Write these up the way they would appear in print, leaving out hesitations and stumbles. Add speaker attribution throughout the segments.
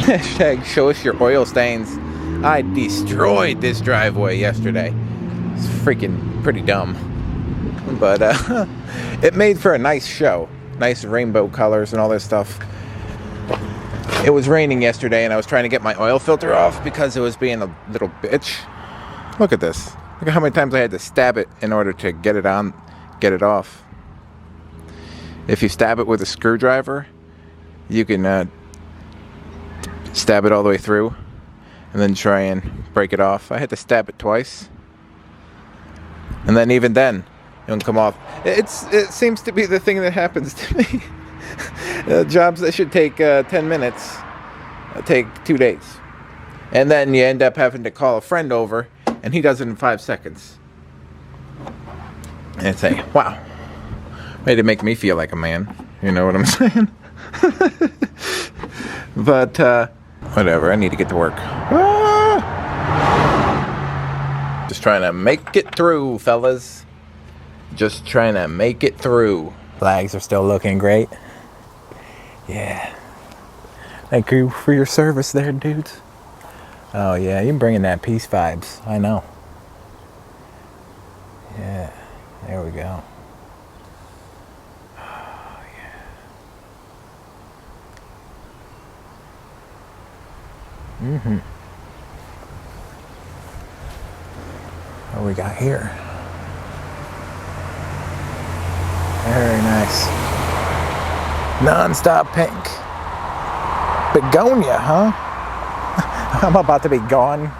Speaker 1: Hashtag show us your oil stains. I destroyed this driveway yesterday. It's freaking pretty dumb. But it made for a nice show. Nice rainbow colors and all this stuff. It was raining yesterday and I was trying to get my oil filter off because it was being a little bitch. Look at this. Look at how many times I had to stab it in order to get it off. If you stab it with a screwdriver, you can stab it all the way through and then try and break it off. I had to stab it twice. And then even then, it won't come off. It seems to be the thing that happens to me. Jobs that should take 10 minutes take 2 days. And then you end up having to call a friend over, and he does it in 5 seconds. And say, wow, way to make me feel like a man. You know what I'm saying? But, whatever, I need to get to work. Just trying to make it through, fellas. Just trying to make it through. Flags are still looking great. Yeah. Thank you for your service there, dudes. Oh, yeah, you're bringing that peace vibes. I know. Yeah, there we go. Oh, yeah. Mm-hmm. What we got here? Very nice. Non-stop pink. Begonia, huh? I'm about to be gone.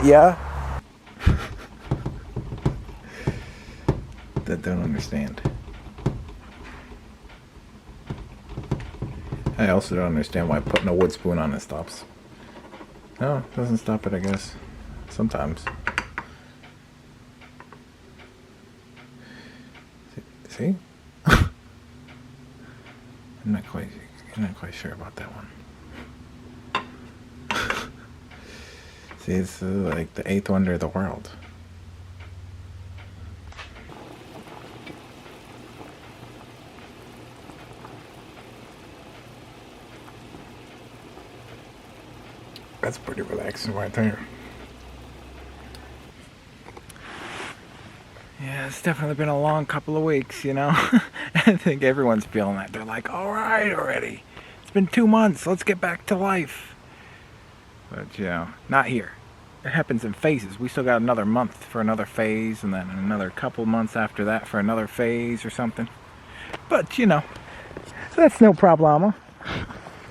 Speaker 1: Yeah? That don't understand. I also don't understand why putting a wood spoon on it stops. No, it doesn't stop it, I guess. Sometimes. See? I'm not quite sure about that one. See, it's like the 8th wonder of the world. That's pretty relaxing right there. Yeah, it's definitely been a long couple of weeks, you know. I think everyone's feeling that. They're like, all right already. It's been 2 months. Let's get back to life. But, you know, not here. It happens in phases. We still got another month for another phase, and then another couple months after that for another phase or something. But, you know, that's no problema.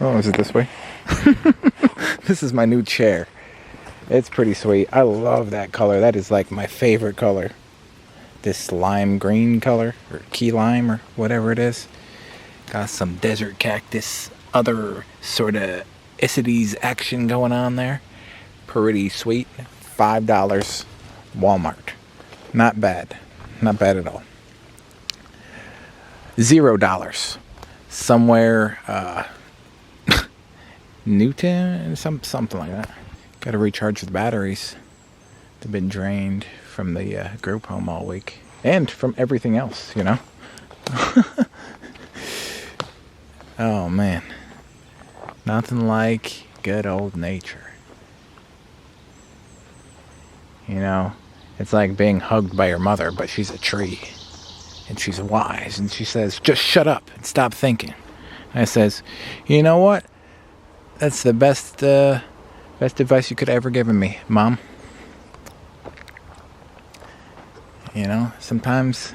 Speaker 1: Oh, is it this way? This is my new chair. It's pretty sweet. I love that color. That is like my favorite color. This lime green color, or key lime, or whatever it is. Got some desert cactus, other sort of Isides action going on there. Pretty sweet. $5 Walmart. Not bad. Not bad at all. $0 somewhere Newton, something like that. Got to recharge the batteries. They've been drained from the group home all week, and from everything else, you know. Oh man, nothing like good old nature. You know, it's like being hugged by your mother, but she's a tree, and she's wise, and she says, just shut up and stop thinking. And I says, you know what? That's the best advice you could ever given me, Mom. You know, sometimes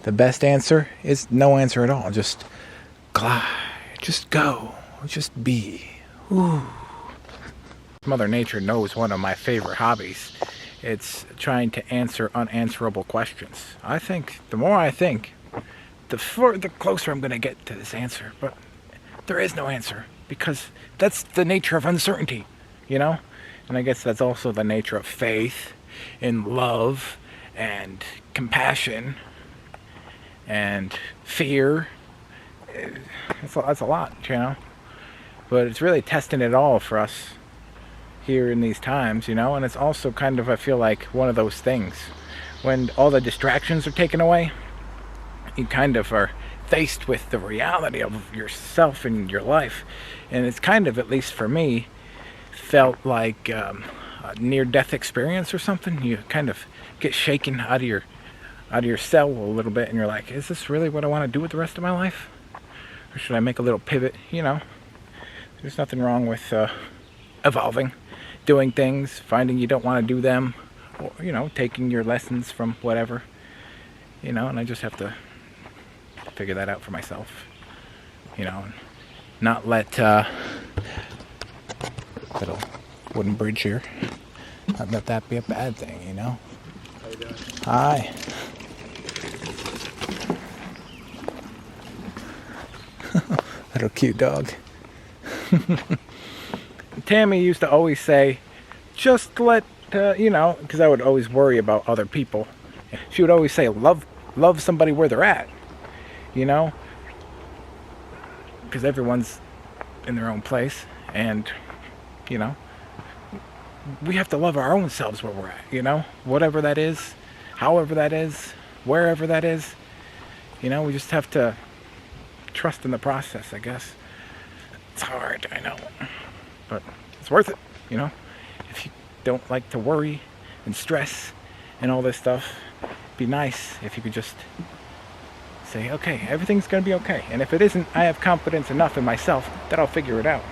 Speaker 1: the best answer is no answer at all. Just glide, just go, just be. Ooh. Mother Nature knows one of my favorite hobbies. It's trying to answer unanswerable questions. I think, the more I think, the closer I'm going to get to this answer. But there is no answer, because that's the nature of uncertainty, you know? And I guess that's also the nature of faith and love and compassion and fear. That's a lot, you know? But it's really testing it all for us here in these times, you know? And it's also kind of, I feel like, one of those things. When all the distractions are taken away, you kind of are
Speaker 2: faced with the reality of yourself and your life. And it's kind of, at least for me, felt like a near-death experience or something. You kind of get shaken out of your cell a little bit, and you're like, is this really what I want to do with the rest of my life? Or should I make a little pivot? There's nothing wrong with evolving, doing things, finding you don't want to do them, or, taking your lessons from whatever, and I just have to figure that out for myself, and not let little wooden bridge here, not let that be a bad thing,
Speaker 3: How you doing?
Speaker 2: Hi. Little cute dog. Tammy used to always say, just let, because I would always worry about other people. She would always say, love somebody where they're at, because everyone's in their own place, and, we have to love our own selves where we're at, whatever that is, however that is, wherever that is, we just have to trust in the process, I guess. It's hard, I know, but it's worth it, If you don't like to worry and stress and all this stuff, it'd be nice if you could just say, okay, everything's gonna be okay. And if it isn't, I have confidence enough in myself that I'll figure it out.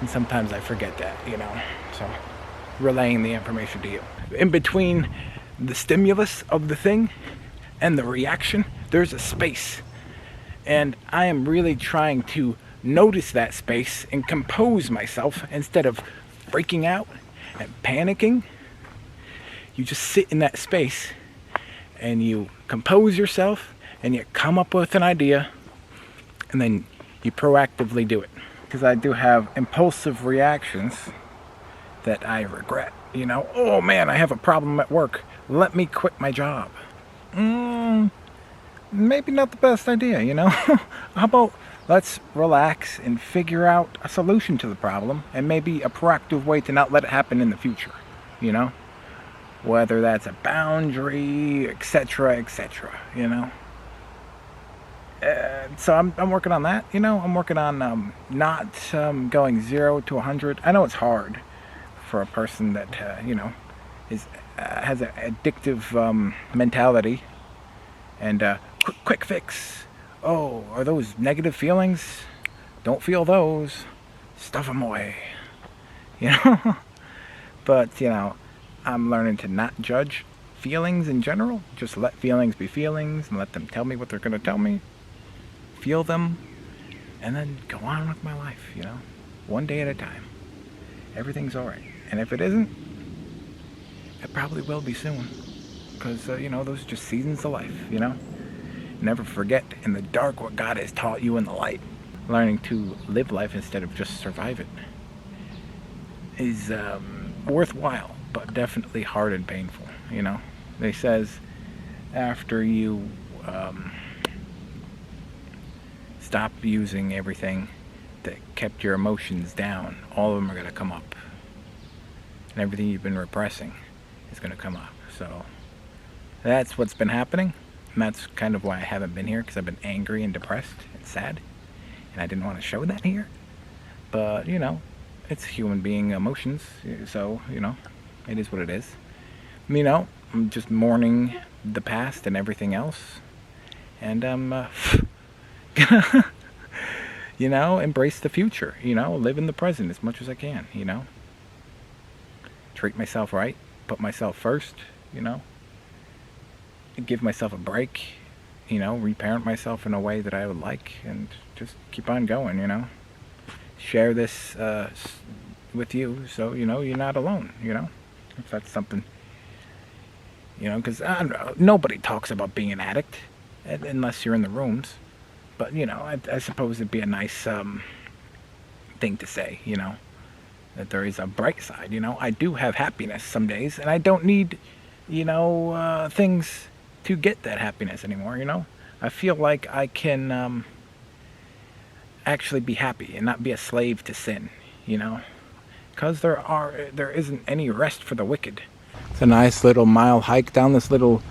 Speaker 2: And sometimes I forget that, so relaying the information to you. In between the stimulus of the thing and the reaction, there's a space. And I am really trying to notice that space and compose myself instead of freaking out and panicking. You just sit in that space and you compose yourself and you come up with an idea and then you proactively do it. Because I do have impulsive reactions that I regret. Oh man, I have a problem at work. Let me quit my job. Maybe not the best idea, How about let's relax and figure out a solution to the problem and maybe a proactive way to not let it happen in the future, Whether that's a boundary, etc., etc., So I'm working on that, I'm working on not going 0 to 100. I know it's hard for a person that, has an addictive mentality and quick fix. Oh, are those negative feelings? Don't feel those. Stuff them away. But, I'm learning to not judge feelings in general. Just let feelings be feelings and let them tell me what they're going to tell me. Feel them and then go on with my life, one day at a time. Everything's alright. And if it isn't, it probably will be soon. Because, those are just seasons of life, Never forget in the dark what God has taught you in the light. Learning to live life instead of just survive it is worthwhile, but definitely hard and painful, They says after you stop using everything that kept your emotions down, all of them are going to come up. And everything you've been repressing is going to come up. So that's what's been happening. And that's kind of why I haven't been here, because I've been angry and depressed and sad. And I didn't want to show that here. But, it's human being emotions. So, it is what it is. I'm just mourning the past and everything else. And I'm embrace the future, live in the present as much as I can, treat myself right, put myself first, give myself a break, reparent myself in a way that I would like, and just keep on going, share this with you so, you're not alone, if that's something, because nobody talks about being an addict unless you're in the rooms. But, I suppose it'd be a nice thing to say, that there is a bright side, I do have happiness some days, and I don't need, things to get that happiness anymore, I feel like I can actually be happy and not be a slave to sin, because there isn't any rest for the wicked. It's a nice little mile hike down this little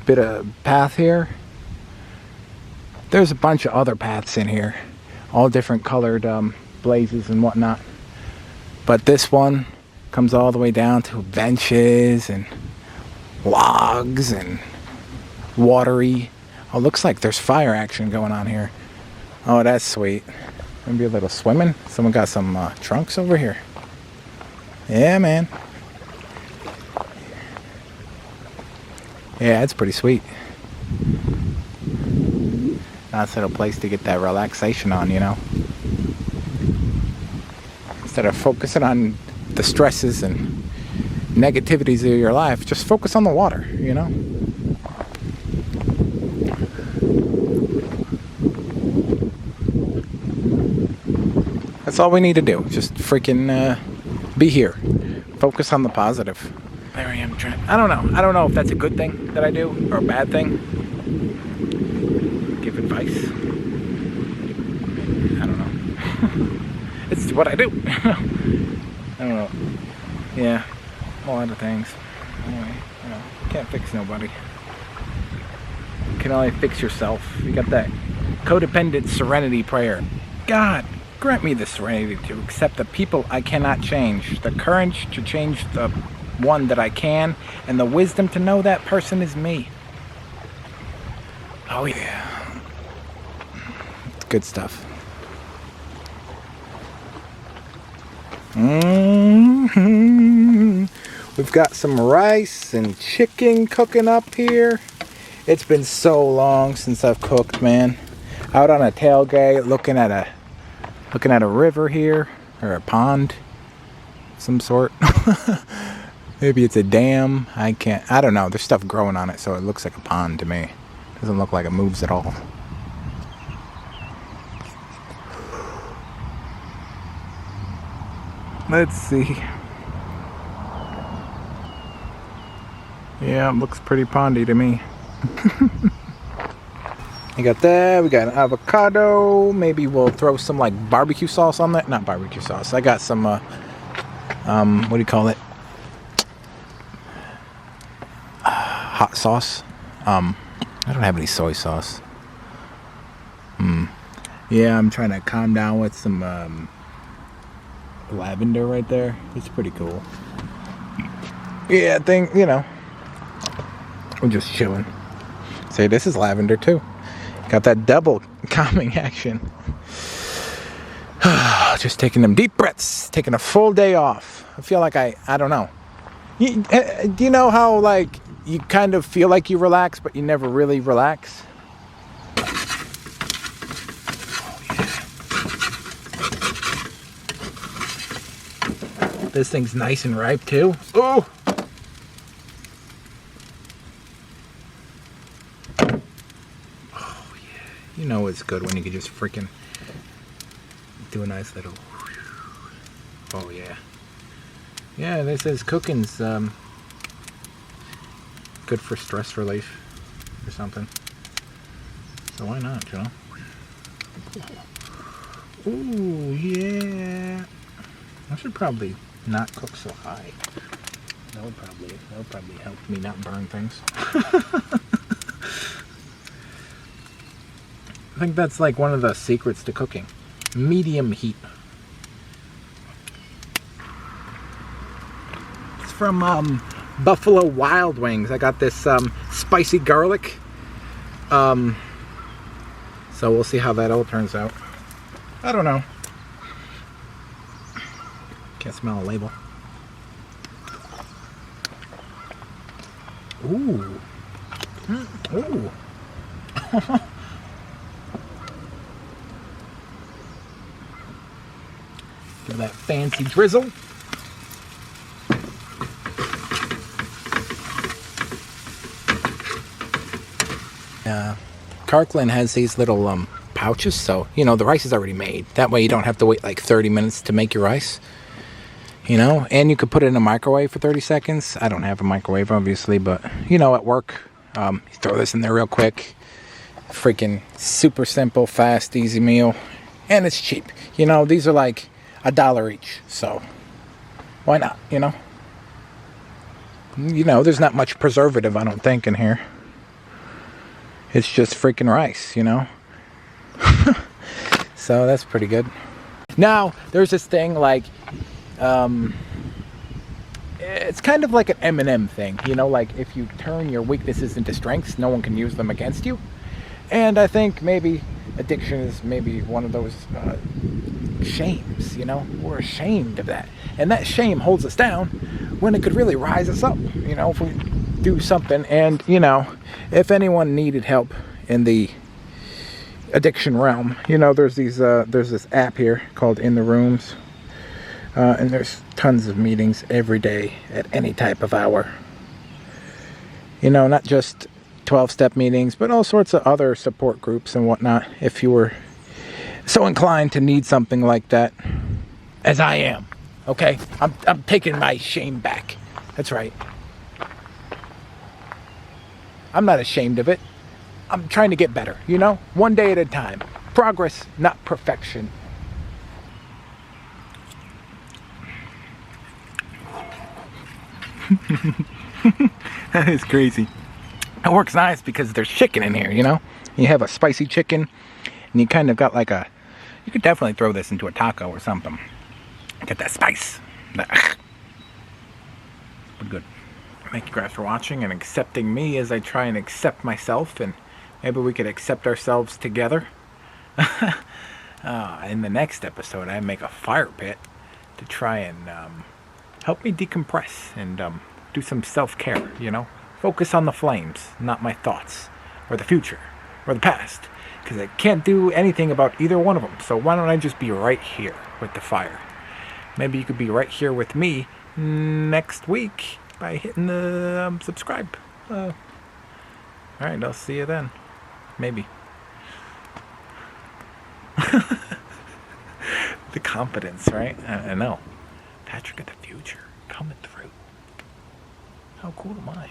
Speaker 2: bit of path here. There's a bunch of other paths in here, all different colored blazes and whatnot. But this one comes all the way down to benches and logs and watery. Oh, looks like there's fire action going on here. Oh, that's sweet. Maybe a little swimming. Someone got some trunks over here. Yeah, man. Yeah, it's pretty sweet. Nice little place to get that relaxation on, you know. Instead of focusing on the stresses and negativities of your life, just focus on the water, you know. That's all we need to do. Just freaking be here. Focus on the positive. There I am trying. I don't know. I don't know if that's a good thing that I do or a bad thing. Give advice. I don't know. It's what I do. I don't know. Yeah. A lot of things. Anyway, you know, can't fix nobody. You can only fix yourself. You got that codependent serenity prayer. God, grant me the serenity to accept the people I cannot change, the courage to change the one that I can, and the wisdom to know that person is me. Oh yeah. It's good stuff. We've got some rice and chicken cooking up here. It's been so long since I've cooked, man. Out on a tailgate, looking at a river here, or a pond, some sort. Maybe it's a dam. I don't know. There's stuff growing on it, so it looks like a pond to me. Doesn't look like it moves at all. Let's see. Yeah, it looks pretty pondy to me. You got that. We got an avocado. Maybe we'll throw some like barbecue sauce on that. Not barbecue sauce. I got some what do you call it? Hot sauce. I don't have any soy sauce. Yeah, I'm trying to calm down with some lavender right there. It's pretty cool. Yeah, I think, you know, we're just chilling. See, this is lavender too. Got that double calming action. Just taking them deep breaths, taking a full day off. I feel like I don't know. Do you know how like you kind of feel like you relax, but you never really relax? This thing's nice and ripe too. Oh! Oh yeah. You know it's good when you can just freaking do a nice little. Oh yeah. Yeah, this is cooking's good for stress relief or something. So why not, you know? Ooh yeah. I should probably not cook so high. That would probably help me not burn things. I think that's like one of the secrets to cooking. Medium heat. It's from Buffalo Wild Wings. I got this spicy garlic. So we'll see how that all turns out. I don't know. Can't smell a label. Ooh. Ooh. Give that fancy drizzle. Kirkland has these little pouches, so you know the rice is already made. That way you don't have to wait like 30 minutes to make your rice. You know, and you could put it in a microwave for 30 seconds. I don't have a microwave, obviously, but, you know, at work, you throw this in there real quick. Freaking super simple, fast, easy meal. And it's cheap. You know, these are like $1 each, so why not, you know? You know, there's not much preservative, I don't think, in here. It's just freaking rice, you know? So that's pretty good. Now, there's this thing like, it's kind of like an Eminem thing, you know, like if you turn your weaknesses into strengths, no one can use them against you. And I think maybe addiction is maybe one of those shames, you know, we're ashamed of that. And that shame holds us down when it could really rise us up, you know, if we do something. And, you know, if anyone needed help in the addiction realm, you know, there's this app here called In the Rooms, and there's tons of meetings every day at any type of hour, you know, not just 12-step meetings, but all sorts of other support groups and whatnot, if you were so inclined to need something like that, as I am. Okay, I'm taking my shame back. That's right. I'm not ashamed of it. I'm trying to get better, you know? One day at a time. Progress, not perfection. That is crazy. It works nice because there's chicken in here, you know? You have a spicy chicken, and you kind of got like a... You could definitely throw this into a taco or something. Get that spice. But good. Thank you guys for watching and accepting me as I try and accept myself, and maybe we could accept ourselves together. In the next episode, I make a fire pit to try and help me decompress and do some self-care, you know? Focus on the flames, not my thoughts, or the future, or the past, because I can't do anything about either one of them. So why don't I just be right here with the fire? Maybe you could be right here with me next week by hitting the subscribe. Alright, I'll see you then. Maybe. The confidence, right? I know. Patrick of the future coming through. How cool am I?